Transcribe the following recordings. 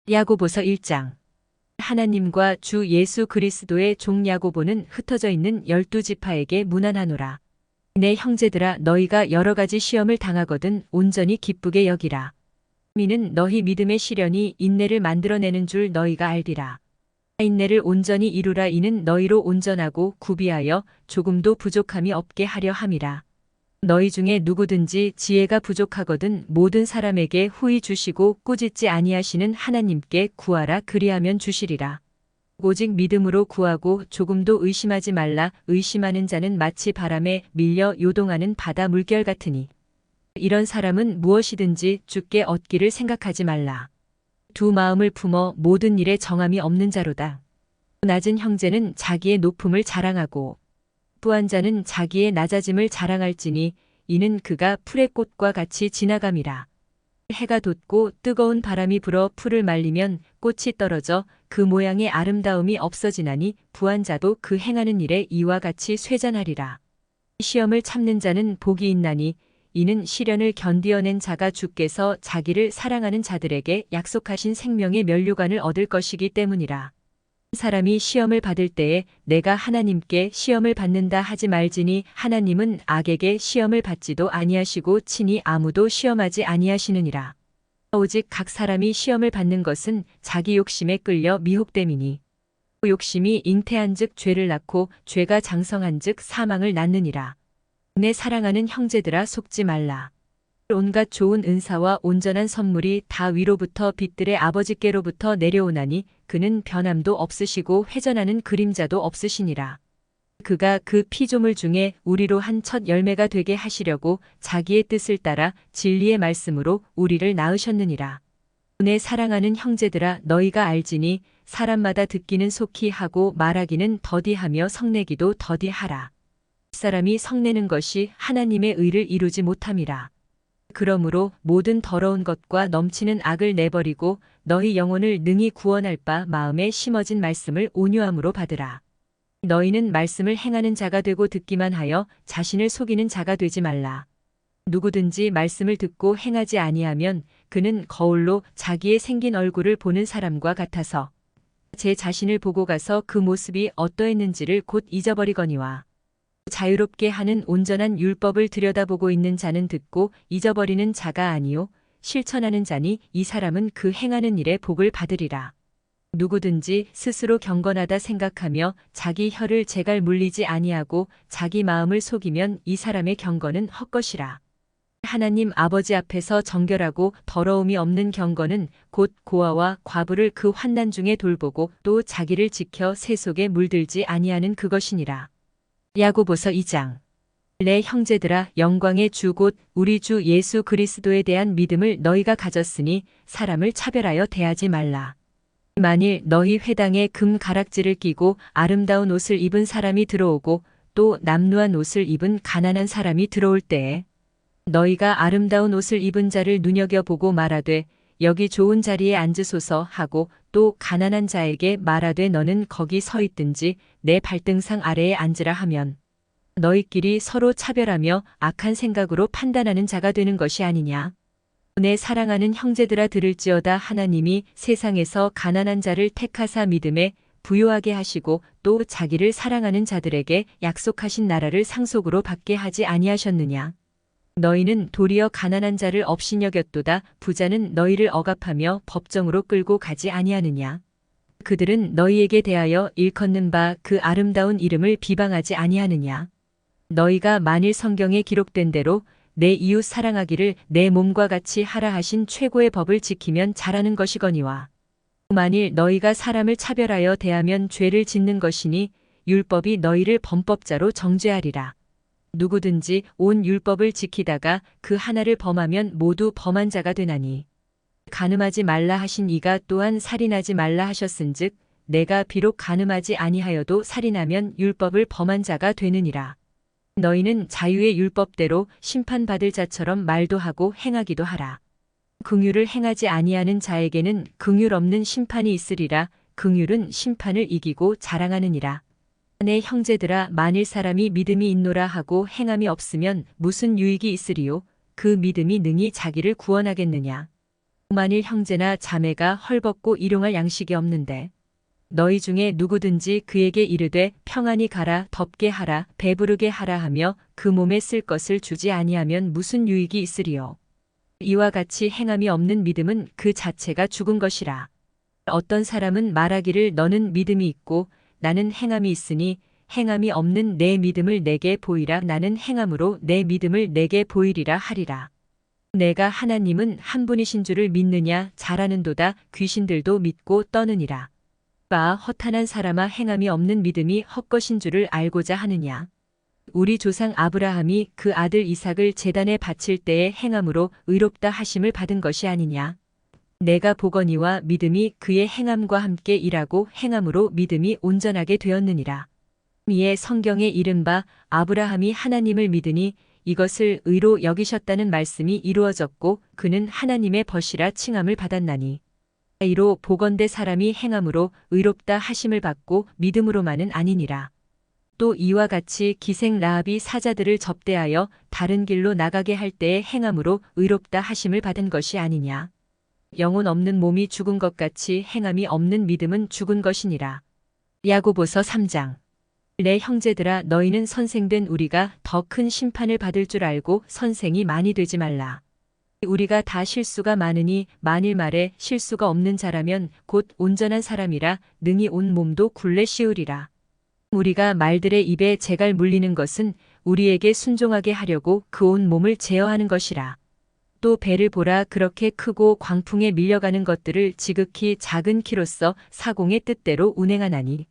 야고보서 1장. 하나님과 주 예수 그리스도의 종 야고보는 흩어져 있는 12지파에게 문안하노라. 내 형제들아, 너희가 여러 가지 시험을 당하거든 온전히 기쁘게 여기라. 이는 너희 믿음의 시련이 인내를 만들어내는 줄 너희가 알리라. 인내를 온전히 이루라. 이는 너희로 온전하고 구비하여 조금도 부족함이 없게 하려 함이라. 너희 중에 누구든지 지혜가 부족하거든 모든 사람에게 후히 주시고 꾸짖지 아니하시는 하나님께 구하라. 그리하면 주시리라. 오직 믿음으로 구하고 조금도 의심하지 말라. 의심하는 자는 마치 바람에 밀려 요동하는 바다 물결 같으니 이런 사람은 무엇이든지 주께 얻기를 생각하지 말라. 두 마음을 품어 모든 일에 정함이 없는 자로다. 낮은 형제는 자기의 높음을 자랑하고 부한 자는 자기의 낮아짐을 자랑할지니 이는 그가 풀의 꽃과 같이 지나감이라. 해가 돋고 뜨거운 바람이 불어 풀을 말리면 꽃이 떨어져 그 모양의 아름다움이 없어지나니 부한 자도 그 행하는 일에 이와 같이 쇠잔하리라. 시험을 참는 자는 복이 있나니 이는 시련을 견디어낸 자가 주께서 자기를 사랑하는 자들에게 약속하신 생명의 면류관을 얻을 것이기 때문이라. 사람이 시험을 받을 때에 내가 하나님께 시험을 받는다 하지 말지니 하나님은 악에게 시험을 받지도 아니하시고 친히 아무도 시험하지 아니하시느니라. 오직 각 사람이 시험을 받는 것은 자기 욕심에 끌려 미혹됨이니 욕심이 잉태한즉 죄를 낳고 죄가 장성한즉 사망을 낳느니라. 내 사랑하는 형제들아, 속지 말라. 온갖 좋은 은사와 온전한 선물이 다 위로부터 빛들의 아버지께로부터 내려오나니 그는 변함도 없으시고 회전하는 그림자도 없으시니라. 그가 그 피조물 중에 우리로 한 첫 열매가 되게 하시려고 자기의 뜻을 따라 진리의 말씀으로 우리를 낳으셨느니라. 내 사랑하는 형제들아, 너희가 알지니 사람마다 듣기는 속히 하고 말하기는 더디하며 성내기도 더디하라. 사람이 성내는 것이 하나님의 의를 이루지 못함이라. 그러므로 모든 더러운 것과 넘치는 악을 내버리고 너희 영혼을 능히 구원할 바 마음에 심어진 말씀을 온유함으로 받으라. 너희는 말씀을 행하는 자가 되고 듣기만 하여 자신을 속이는 자가 되지 말라. 누구든지 말씀을 듣고 행하지 아니하면 그는 거울로 자기의 생긴 얼굴을 보는 사람과 같아서 제 자신을 보고 가서 그 모습이 어떠했는지를 곧 잊어버리거니와. 자유롭게 하는 온전한 율법을 들여다보고 있는 자는 듣고 잊어버리는 자가 아니요 실천하는 자니 이 사람은 그 행하는 일에 복을 받으리라. 누구든지 스스로 경건하다 생각하며 자기 혀를 제갈 물리지 아니하고 자기 마음을 속이면 이 사람의 경건은 헛것이라. 하나님 아버지 앞에서 정결하고 더러움이 없는 경건은 곧 고아와 과부를 그 환난 중에 돌보고 또 자기를 지켜 새 속에 물들지 아니하는 그것이니라. 야고보서 2장. 내 형제들아, 영광의 주 곧 우리 주 예수 그리스도에 대한 믿음을 너희가 가졌으니 사람을 차별하여 대하지 말라. 만일 너희 회당에 금 가락지를 끼고 아름다운 옷을 입은 사람이 들어오고 또 남루한 옷을 입은 가난한 사람이 들어올 때에 너희가 아름다운 옷을 입은 자를 눈여겨보고 말하되 여기 좋은 자리에 앉으소서 하고 또 가난한 자에게 말하되 너는 거기 서 있든지 내 발등상 아래에 앉으라 하면 너희끼리 서로 차별하며 악한 생각으로 판단하는 자가 되는 것이 아니냐. 내 사랑하는 형제들아, 들을지어다. 하나님이 세상에서 가난한 자를 택하사 믿음에 부요하게 하시고 또 자기를 사랑하는 자들에게 약속하신 나라를 상속으로 받게 하지 아니하셨느냐. 너희는 도리어 가난한 자를 업신여겼도다. 부자는 너희를 억압하며 법정으로 끌고 가지 아니하느냐. 그들은 너희에게 대하여 일컫는 바 그 아름다운 이름을 비방하지 아니하느냐. 너희가 만일 성경에 기록된 대로 내 이웃 사랑하기를 내 몸과 같이 하라 하신 최고의 법을 지키면 잘하는 것이거니와. 만일 너희가 사람을 차별하여 대하면 죄를 짓는 것이니 율법이 너희를 범법자로 정죄하리라. 누구든지 온 율법을 지키다가 그 하나를 범하면 모두 범한 자가 되나니. 간음하지 말라 하신 이가 또한 살인하지 말라 하셨은즉 내가 비록 간음하지 아니하여도 살인하면 율법을 범한 자가 되느니라. 너희는 자유의 율법대로 심판받을 자처럼 말도 하고 행하기도 하라. 긍휼을 행하지 아니하는 자에게는 긍휼 없는 심판이 있으리라. 긍휼은 심판을 이기고 자랑하느니라. 내 형제들아, 만일 사람이 믿음이 있노라 하고 행함이 없으면 무슨 유익이 있으리요? 그 믿음이 능히 자기를 구원하겠느냐? 만일 형제나 자매가 헐벗고 일용할 양식이 없는데 너희 중에 누구든지 그에게 이르되 평안히 가라 덥게 하라 배부르게 하라 하며 그 몸에 쓸 것을 주지 아니하면 무슨 유익이 있으리요. 이와 같이 행함이 없는 믿음은 그 자체가 죽은 것이라. 어떤 사람은 말하기를 너는 믿음이 있고 나는 행함이 있으니 행함이 없는 내 믿음을 내게 보이라 나는 행함으로 내 믿음을 내게 보이리라 하리라. 내가 하나님은 한 분이신 줄을 믿느냐 잘하는도다 귀신들도 믿고 떠느니라. 바 허탄한 사람아 행함이 없는 믿음이 헛것인 줄을 알고자 하느냐. 우리 조상 아브라함이 그 아들 이삭을 제단에 바칠 때에 행함으로 의롭다 하심을 받은 것이 아니냐. 내가 보거니와 믿음이 그의 행함과 함께 일하고 행함으로 믿음이 온전하게 되었느니라. 이에 성경에 이른바 아브라함이 하나님을 믿으니 이것을 의로 여기셨다는 말씀이 이루어졌고 그는 하나님의 벗이라 칭함을 받았나니. 이로 보건대 사람이 행함으로 의롭다 하심을 받고 믿음으로만은 아니니라. 또 이와 같이 기생 라합이 사자들을 접대하여 다른 길로 나가게 할 때에 행함으로 의롭다 하심을 받은 것이 아니냐. 영혼 없는 몸이 죽은 것 같이 행함이 없는 믿음은 죽은 것이니라. 야고보서 3장. 내 형제들아 너희는 선생된 우리가 더 큰 심판을 받을 줄 알고 선생이 많이 되지 말라. 우리가 다 실수가 많으니 만일 말에 실수가 없는 자라면 곧 온전한 사람이라 능히 온 몸도 굴레 씌우리라. 우리가 말들의 입에 재갈 물리는 것은 우리에게 순종하게 하려고 그 온 몸을 제어하는 것이라. 또 배를 보라 그렇게 크고 광풍에 밀려가는 것들을 지극히 작은 키로써 사공의 뜻대로 운행하나니.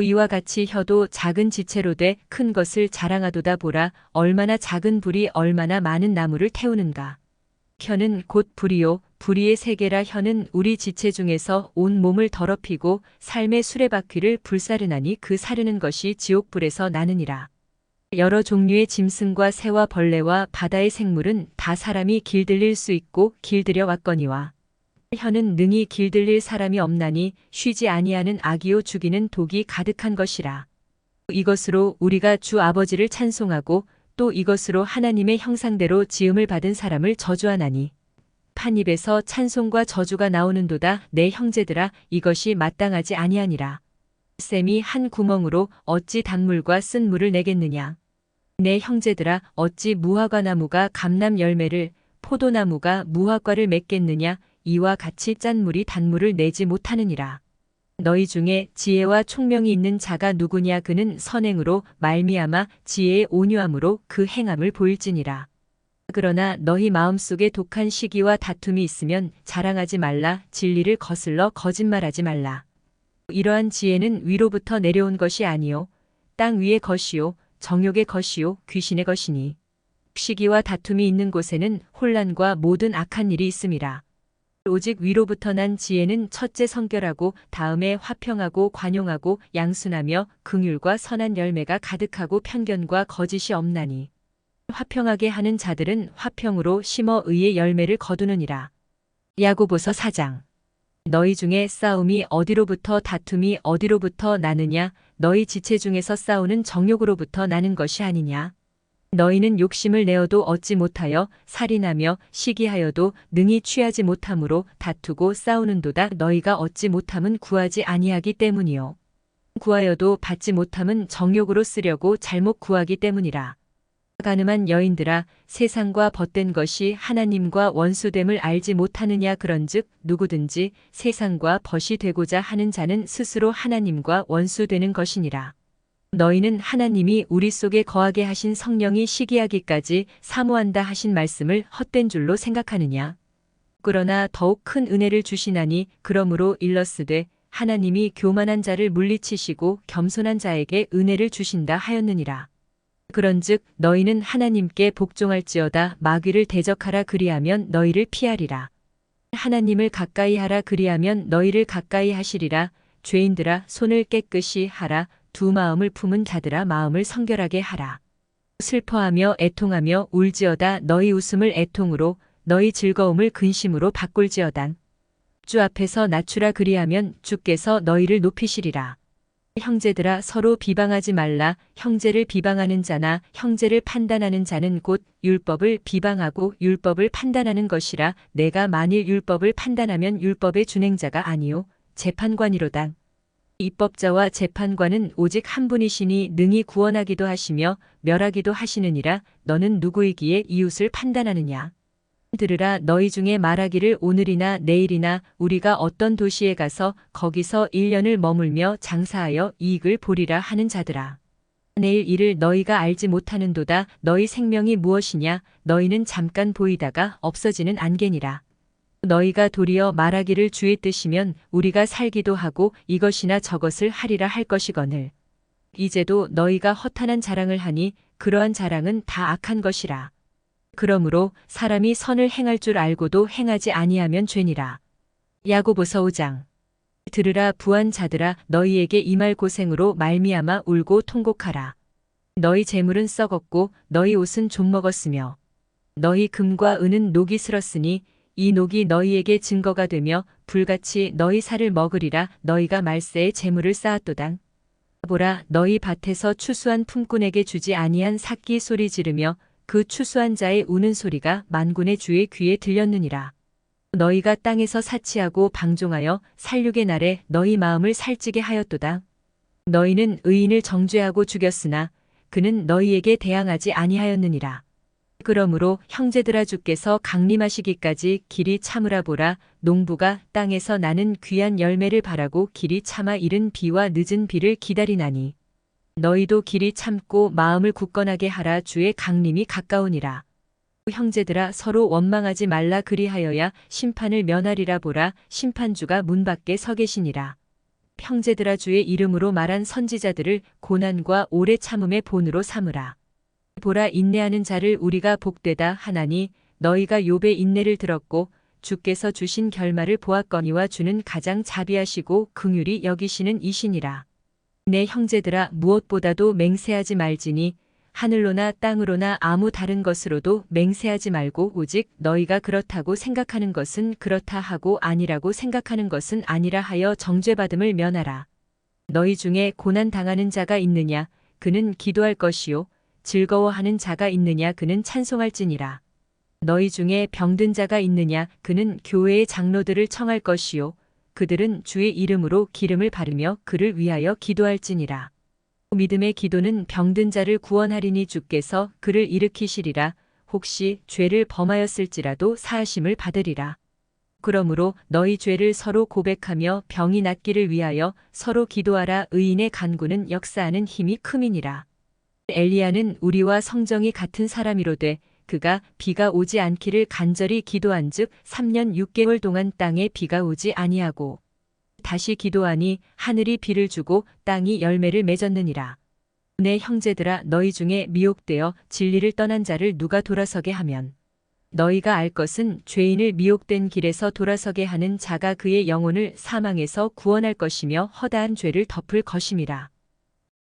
이와 같이 혀도 작은 지체로 돼 큰 것을 자랑하도다 보라 얼마나 작은 불이 얼마나 많은 나무를 태우는가. 혀는 곧 불이요 불의의 세계라. 혀는 우리 지체 중에서 온 몸을 더럽히고 삶의 수레바퀴를 불사르나니 그 사르는 것이 지옥불에서 나느니라. 여러 종류의 짐승과 새와 벌레와 바다의 생물은 다 사람이 길들일 수 있고 길들여 왔거니와 혀는 능히 길들릴 사람이 없나니 쉬지 아니하는 악이요 죽이는 독이 가득한 것이라. 이것으로 우리가 주 아버지를 찬송하고 또 이것으로 하나님의 형상대로 지음을 받은 사람을 저주하나니. 판 입에서 찬송과 저주가 나오는도다. 내 형제들아 이것이 마땅하지 아니하니라. 샘이 한 구멍으로 어찌 단물과 쓴 물을 내겠느냐. 내 형제들아 어찌 무화과 나무가 감람 열매를 포도나무가 무화과를 맺겠느냐. 이와 같이 짠 물이 단물을 내지 못하느니라. 너희 중에 지혜와 총명이 있는 자가 누구냐. 그는 선행으로 말미암아 지혜의 온유함으로 그 행함을 보일지니라. 그러나 너희 마음속에 독한 시기와 다툼이 있으면 자랑하지 말라. 진리를 거슬러 거짓말하지 말라. 이러한 지혜는 위로부터 내려온 것이 아니요 땅 위의 것이요 정욕의 것이요 귀신의 것이니. 시기와 다툼이 있는 곳에는 혼란과 모든 악한 일이 있음이라. 오직 위로부터 난 지혜는 첫째 성결하고 다음에 화평하고 관용하고 양순하며 긍휼과 선한 열매가 가득하고 편견과 거짓이 없나니. 화평하게 하는 자들은 화평으로 심어 의의 열매를 거두느니라. 야고보서 4장. 너희 중에 싸움이 어디로부터 다툼이 어디로부터 나느냐. 너희 지체 중에서 싸우는 정욕으로부터 나는 것이 아니냐. 너희는 욕심을 내어도 얻지 못하여 살인하며 시기하여도 능히 취하지 못함으로 다투고 싸우는도다. 너희가 얻지 못함은 구하지 아니하기 때문이요 구하여도 받지 못함은 정욕으로 쓰려고 잘못 구하기 때문이라. 가늠한 여인들아 세상과 벗된 것이 하나님과 원수됨을 알지 못하느냐. 그런즉 누구든지 세상과 벗이 되고자 하는 자는 스스로 하나님과 원수되는 것이니라. 너희는 하나님이 우리 속에 거하게 하신 성령이 시기하기까지 사모한다 하신 말씀을 헛된 줄로 생각하느냐. 그러나 더욱 큰 은혜를 주시나니 그러므로 일러스되 하나님이 교만한 자를 물리치시고 겸손한 자에게 은혜를 주신다 하였느니라. 그런즉 너희는 하나님께 복종할지어다. 마귀를 대적하라 그리하면 너희를 피하리라. 하나님을 가까이 하라 그리하면 너희를 가까이 하시리라. 죄인들아 손을 깨끗이 하라. 두 마음을 품은 자들아 마음을 성결하게 하라. 슬퍼하며 애통하며 울지어다. 너희 웃음을 애통으로 너희 즐거움을 근심으로 바꿀지어다. 주 앞에서 낮추라 그리하면 주께서 너희를 높이시리라. 형제들아 서로 비방하지 말라. 형제를 비방하는 자나 형제를 판단하는 자는 곧 율법을 비방하고 율법을 판단하는 것이라. 내가 만일 율법을 판단하면 율법의 준행자가 아니요 재판관이로다. 입법자와 재판관은 오직 한 분이시니 능히 구원하기도 하시며 멸하기도 하시느니라. 너는 누구이기에 이웃을 판단하느냐? 들으라. 너희 중에 말하기를 오늘이나 내일이나 우리가 어떤 도시에 가서 거기서 1년을 머물며 장사하여 이익을 보리라 하는 자들아. 내일 일을 너희가 알지 못하는도다. 너희 생명이 무엇이냐? 너희는 잠깐 보이다가 없어지는 안개니라. 너희가 도리어 말하기를 주의 뜻이면 우리가 살기도 하고 이것이나 저것을 하리라 할 것이거늘. 이제도 너희가 허탄한 자랑을 하니 그러한 자랑은 다 악한 것이라. 그러므로 사람이 선을 행할 줄 알고도 행하지 아니하면 죄니라. 야고보서 5장. 들으라. 부한 자들아 너희에게 임할 고생으로 말미암아 울고 통곡하라. 너희 재물은 썩었고 너희 옷은 좀 먹었으며 너희 금과 은은 녹이 슬었으니 이 녹이 너희에게 증거가 되며 불같이 너희 살을 먹으리라. 너희가 말세에 재물을 쌓았도다. 보라. 너희 밭에서 추수한 품꾼에게 주지 아니한 삭기 소리 지르며 그 추수한 자의 우는 소리가 만군의 주의 귀에 들렸느니라. 너희가 땅에서 사치하고 방종하여 살육의 날에 너희 마음을 살찌게 하였도다. 너희는 의인을 정죄하고 죽였으나 그는 너희에게 대항하지 아니하였느니라. 그러므로 형제들아 주께서 강림하시기까지 길이 참으라. 보라. 농부가 땅에서 나는 귀한 열매를 바라고 길이 참아 이른 비와 늦은 비를 기다리나니 너희도 길이 참고 마음을 굳건하게 하라. 주의 강림이 가까우니라. 형제들아 서로 원망하지 말라. 그리하여야 심판을 면하리라. 보라. 심판주가 문 밖에 서 계시니라. 형제들아 주의 이름으로 말한 선지자들을 고난과 오래 참음의 본으로 삼으라. 보라. 인내하는 자를 우리가 복되다 하나니 너희가 욥의 인내를 들었고 주께서 주신 결말을 보았거니와 주는 가장 자비하시고 긍휼히 여기시는 이시니라. 내 형제들아 무엇보다도 맹세하지 말지니 하늘로나 땅으로나 아무 다른 것으로도 맹세하지 말고 오직 너희가 그렇다고 생각하는 것은 그렇다 하고 아니라고 생각하는 것은 아니라 하여 정죄받음을 면하라. 너희 중에 고난 당하는 자가 있느냐? 그는 기도할 것이요. 즐거워하는 자가 있느냐? 그는 찬송할지니라. 너희 중에 병든 자가 있느냐? 그는 교회의 장로들을 청할 것이요. 그들은 주의 이름으로 기름을 바르며 그를 위하여 기도할지니라. 믿음의 기도는 병든 자를 구원하리니 주께서 그를 일으키시리라. 혹시 죄를 범하였을지라도 사하심을 받으리라. 그러므로 너희 죄를 서로 고백하며 병이 낫기를 위하여 서로 기도하라. 의인의 간구는 역사하는 힘이 큼이니라. 엘리야는 우리와 성정이 같은 사람이로되 그가 비가 오지 않기를 간절히 기도한즉 3년 6개월 동안 땅에 비가 오지 아니하고 다시 기도하니 하늘이 비를 주고 땅이 열매를 맺었느니라. 내 형제들아 너희 중에 미혹되어 진리를 떠난 자를 누가 돌아서게 하면 너희가 알 것은 죄인을 미혹된 길에서 돌아서게 하는 자가 그의 영혼을 사망에서 구원할 것이며 허다한 죄를 덮을 것임이라.